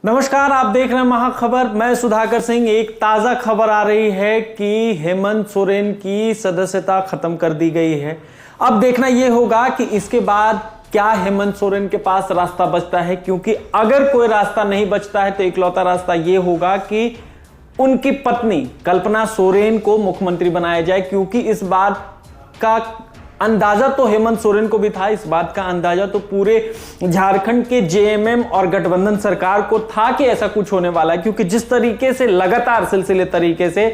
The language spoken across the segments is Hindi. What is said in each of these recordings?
नमस्कार, आप देख रहे हैं महाखबर। मैं सुधाकर सिंह। एक ताजा खबर आ रही है कि हेमंत सोरेन की सदस्यता खत्म कर दी गई है। अब देखना यह होगा कि इसके बाद क्या हेमंत सोरेन के पास रास्ता बचता है, क्योंकि अगर कोई रास्ता नहीं बचता है तो इकलौता रास्ता यह होगा कि उनकी पत्नी कल्पना सोरेन को मुख्यमंत्री बनाया जाए, क्योंकि इस बात का अंदाजा तो हेमंत सोरेन को भी था, इस बात का अंदाजा तो पूरे झारखंड के जेएमएम और गठबंधन सरकार को था कि ऐसा कुछ होने वाला है, क्योंकि जिस तरीके से लगातार सिलसिले तरीके से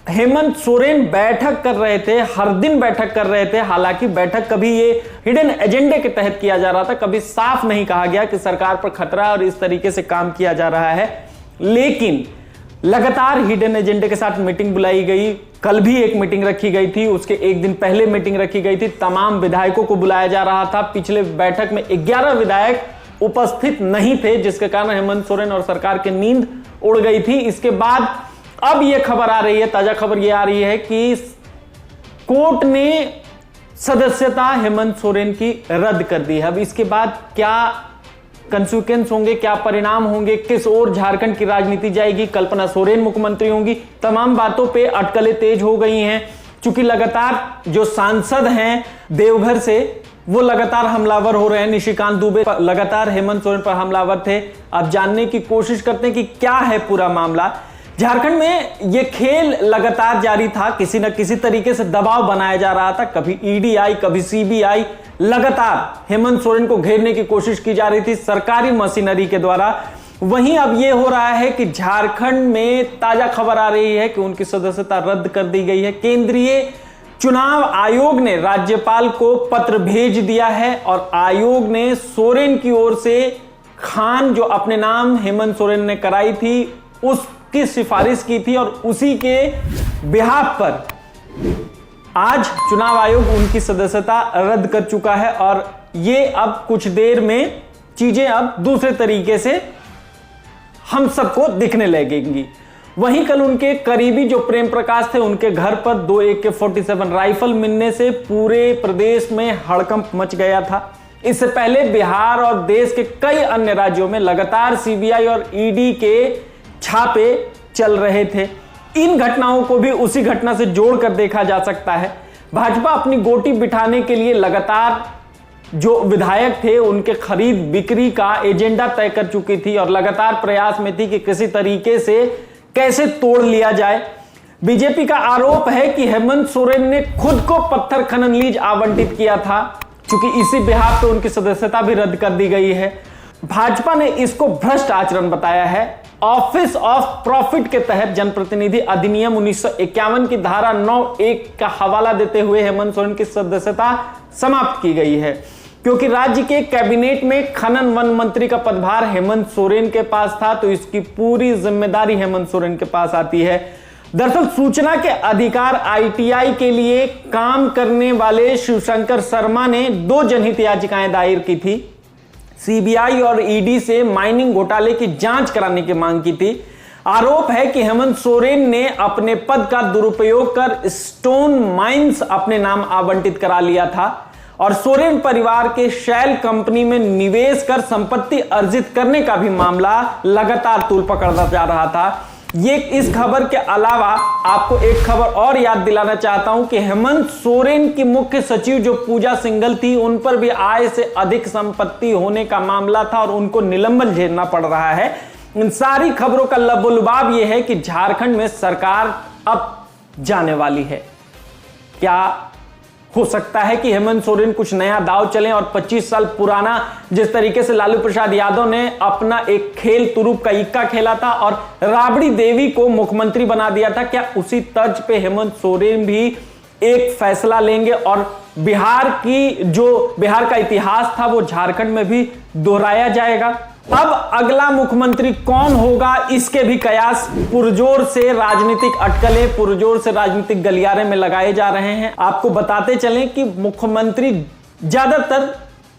हेमंत सोरेन बैठक कर रहे थे, हर दिन बैठक कर रहे थे। हालांकि बैठक कभी ये हिडन एजेंडे के तहत किया जा रहा था, कभी साफ नहीं कहा गया कि सरकार पर खतरा और इस तरीके से काम किया जा रहा है, लेकिन लगातार हिडन एजेंडे के साथ मीटिंग बुलाई गई। कल भी एक मीटिंग रखी गई थी, उसके एक दिन पहले मीटिंग रखी गई थी। तमाम विधायकों को बुलाया जा रहा था। पिछले बैठक में 11 विधायक उपस्थित नहीं थे, जिसके कारण हेमंत सोरेन और सरकार की नींद उड़ गई थी। इसके बाद अब यह खबर आ रही है, ताजा खबर यह आ रही है कि कोर्ट ने सदस्यता हेमंत सोरेन की रद्द कर दी है। अब इसके बाद क्या कंसिक्वेंस होंगे, क्या परिणाम होंगे, किस ओर झारखंड की राजनीति जाएगी, कल्पना सोरेन मुख्यमंत्री होंगी, तमाम बातों पे अटकलें तेज हो गई हैं। चूंकि लगातार जो सांसद हैं देवघर से वो लगातार हमलावर हो रहे हैं। निशिकांत दुबे लगातार हेमंत सोरेन पर हमलावर थे। अब जानने की कोशिश करते हैं कि क्या है पूरा मामला। झारखंड में यह खेल लगातार जारी था, किसी न किसी तरीके से दबाव बनाया जा रहा था। कभी ईडी आई, कभी सीबीआई, लगातार हेमंत सोरेन को घेरने की कोशिश की जा रही थी सरकारी मशीनरी के द्वारा। वहीं अब यह हो रहा है कि झारखंड में ताजा खबर आ रही है कि उनकी सदस्यता रद्द कर दी गई है। केंद्रीय चुनाव आयोग ने राज्यपाल को पत्र भेज दिया है और आयोग ने सोरेन की ओर से खान जो अपने नाम हेमंत सोरेन ने कराई थी उसकी सिफारिश की थी, और उसी के बिहाफ पर आज चुनाव आयोग उनकी सदस्यता रद्द कर चुका है। और ये अब कुछ देर में चीजें अब दूसरे तरीके से हम सबको दिखने लगेंगी। वहीं कल उनके करीबी जो प्रेम प्रकाश थे, उनके घर पर 2 AK-47 राइफल मिलने से पूरे प्रदेश में हड़कंप मच गया था। इससे पहले बिहार और देश के कई अन्य राज्यों में लगातार सीबीआई और ईडी के छापे चल रहे थे। इन घटनाओं को भी उसी घटना से जोड़कर देखा जा सकता है। भाजपा अपनी गोटी बिठाने के लिए लगातार जो विधायक थे उनके खरीद बिक्री का एजेंडा तय कर चुकी थी और लगातार प्रयास में थी कि किसी तरीके से कैसे तोड़ लिया जाए। बीजेपी का आरोप है कि हेमंत सोरेन ने खुद को पत्थर खनन लीज आवंटित किया था, क्योंकि इसी बिहाफ पे उनकी सदस्यता भी रद्द कर दी गई है। भाजपा ने इसको भ्रष्ट आचरण बताया है। ऑफिस ऑफ प्रॉफिट के तहत जनप्रतिनिधि अधिनियम 1951 की धारा 9(1) का हवाला देते हुए हेमंत सोरेन की सदस्यता समाप्त की गई है, क्योंकि राज्य के कैबिनेट में खनन वन मंत्री का पदभार हेमंत सोरेन के पास था, तो इसकी पूरी जिम्मेदारी हेमंत सोरेन के पास आती है। दरअसल सूचना के अधिकार ITI के लिए काम करने वाले शिवशंकर शर्मा ने 2 जनहित याचिकाएं दायर की थी। सीबीआई और ईडी से माइनिंग घोटाले की जांच कराने की मांग की थी। आरोप है कि हेमंत सोरेन ने अपने पद का दुरुपयोग कर स्टोन माइंस अपने नाम आवंटित करा लिया था और सोरेन परिवार के शैल कंपनी में निवेश कर संपत्ति अर्जित करने का भी मामला लगातार तूल पकड़ता जा रहा था। ये इस खबर के अलावा आपको एक खबर और याद दिलाना चाहता हूं कि हेमंत सोरेन की मुख्य सचिव जो पूजा सिंघल थी, उन पर भी आय से अधिक संपत्ति होने का मामला था और उनको निलंबन झेलना पड़ रहा है। इन सारी खबरों का लबोलुबाब यह है कि झारखंड में सरकार अब जाने वाली है। क्या हो सकता है कि हेमंत सोरेन कुछ नया दांव चलें और 25 साल पुराना जिस तरीके से लालू प्रसाद यादव ने अपना एक खेल तुरुप का इक्का खेला था और राबड़ी देवी को मुख्यमंत्री बना दिया था, क्या उसी तर्ज पे हेमंत सोरेन भी एक फैसला लेंगे और बिहार का इतिहास था वो झारखंड में भी दोहराया जाएगा? अब अगला मुख्यमंत्री कौन होगा, इसके भी कयास पुरजोर से राजनीतिक अटकलें, पुरजोर से राजनीतिक गलियारे में लगाए जा रहे हैं। आपको बताते चलें कि मुख्यमंत्री ज्यादातर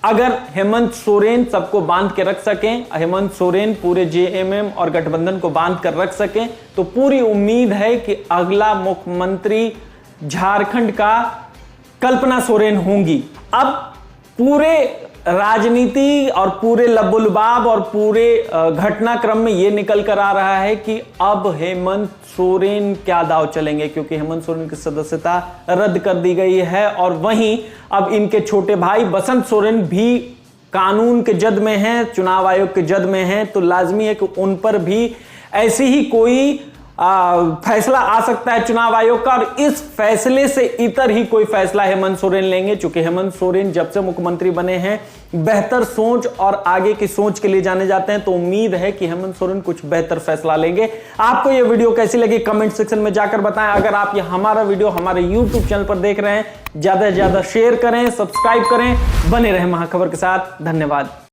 अगर हेमंत सोरेन सबको बांध के रख सकें, हेमंत सोरेन पूरे जेएमएम और गठबंधन को बांध कर रख सकें, तो पूरी उम्मीद है कि अगला मुख्यमंत्री झारखंड का कल्पना सोरेन होंगी। अब पूरे राजनीति और पूरे लबुलबाब और पूरे घटनाक्रम में यह निकल कर आ रहा है कि अब हेमंत सोरेन क्या दाव चलेंगे, क्योंकि हेमंत सोरेन की सदस्यता रद्द कर दी गई है और वहीं अब इनके छोटे भाई बसंत सोरेन भी कानून के जद में हैं, चुनाव आयोग के जद में हैं, तो लाजमी है कि उन पर भी ऐसी ही कोई फैसला आ सकता है चुनाव आयोग का। और इस फैसले से इतर ही कोई फैसला हेमंत सोरेन लेंगे, क्योंकि हेमंत सोरेन जब से मुख्यमंत्री बने हैं बेहतर सोच और आगे की सोच के लिए जाने जाते हैं, तो उम्मीद है कि हेमंत सोरेन कुछ बेहतर फैसला लेंगे। आपको यह वीडियो कैसी लगी कमेंट सेक्शन में जाकर बताएं। अगर आप ये हमारा वीडियो हमारे YouTube चैनल पर देख रहे हैं, ज्यादा से ज्यादा शेयर करें, सब्सक्राइब करें, बने रहें महाखबर के साथ। धन्यवाद।